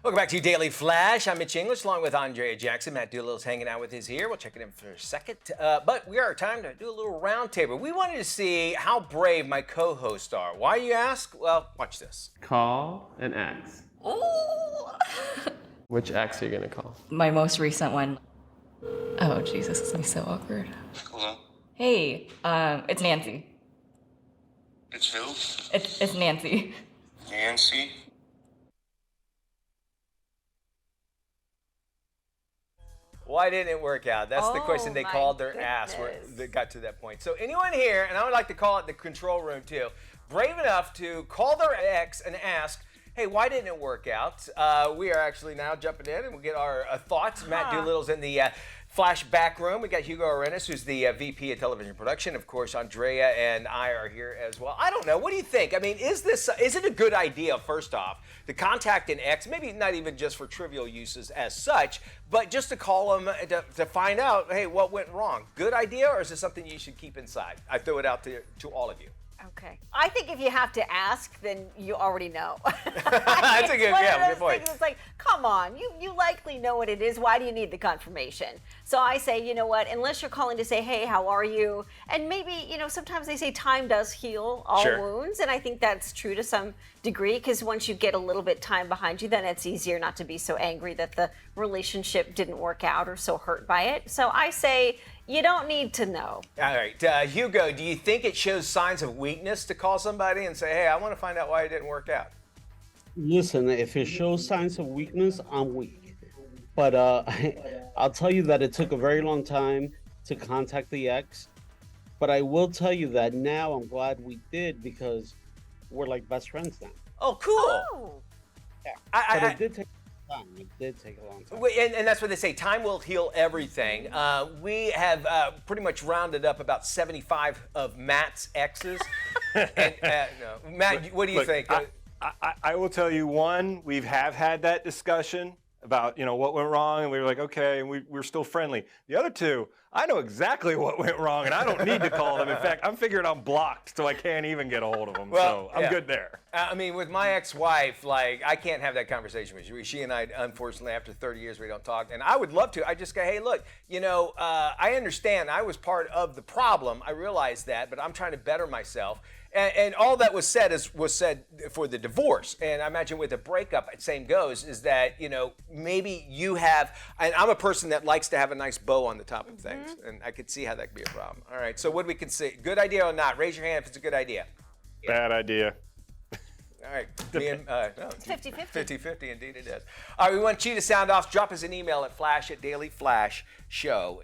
Welcome back to Daily Flash. I'm Mitch English along with Andrea Jackson. Matt Doolittle's hanging out with us here. We'll check it in for a second. But we are time to do a little roundtable. We wanted to see how brave my co-hosts are. Why, you ask? Well, watch this. Call an ex. Ooh. Which ex are you gonna call? My most recent one. Oh, Jesus, this is gonna be so awkward. Hello? Hey, it's Nancy. It's who? It's Nancy. Nancy? Why didn't it work out? That's the question they my called their ass where they got to that point. So anyone here, and I would like to call it the control room too, brave enough to call their ex and ask, hey, why didn't it work out? We are actually now jumping in and we'll get our thoughts. Matt Doolittle's in the Flash back room. We got Hugo Arenas, who's the VP of television production. Of course, Andrea and I are here as well. I don't know. What do you think? I mean, is it a good idea, first off, to contact an ex, maybe not even just for trivial uses as such, but just to call them to find out, hey, what went wrong? Good idea, or is it something you should keep inside? I throw it out to all of you. Okay. I think if you have to ask, then you already know. That's a good, good point. It's like, come on, you likely know what it is. Why do you need the confirmation? So I say, you know what, unless you're calling to say, hey, how are you? And maybe, sometimes they say time does heal all wounds. And I think that's true to some degree, because once you get a little bit time behind you, then it's easier not to be so angry that the relationship didn't work out or so hurt by it. So I say, you don't need to know. All right. Hugo, do you think it shows signs of weakness to call somebody and say, hey, I want to find out why it didn't work out? Listen, if it shows signs of weakness, I'm weak. But I'll tell you that it took a very long time to contact the ex. But I will tell you that now I'm glad we did, because we're like best friends now. Oh, cool. Oh. Yeah. But it did take time. It did take a long time. And that's what they say. Time will heal everything. We have pretty much rounded up about 75 of Matt's exes. And, no. Matt, what do you think? I will tell you, one, we have had that discussion about, what went wrong, and we were like, okay, and we're still friendly. The other two, I know exactly what went wrong, and I don't need to call them. In fact, I'm figuring I'm blocked, so I can't even get a hold of them. Well, so I'm good there. I mean, with my ex-wife, I can't have that conversation with you. She and I, unfortunately, after 30 years, we don't talk. And I would love to. I just go, hey, look, I understand I was part of the problem. I realize that, but I'm trying to better myself. And all that was said was said for the divorce. And I imagine with the breakup, same goes, is that, maybe you have, and I'm a person that likes to have a nice bow on the top of things. And I could see how that could be a problem. All right, so what do we consider? Good idea or not? Raise your hand if it's a good idea. Bad idea. All right. 50-50. 50-50, indeed it is. All right, we want you to sound off. Drop us an email at flash@dailyflashshow.com.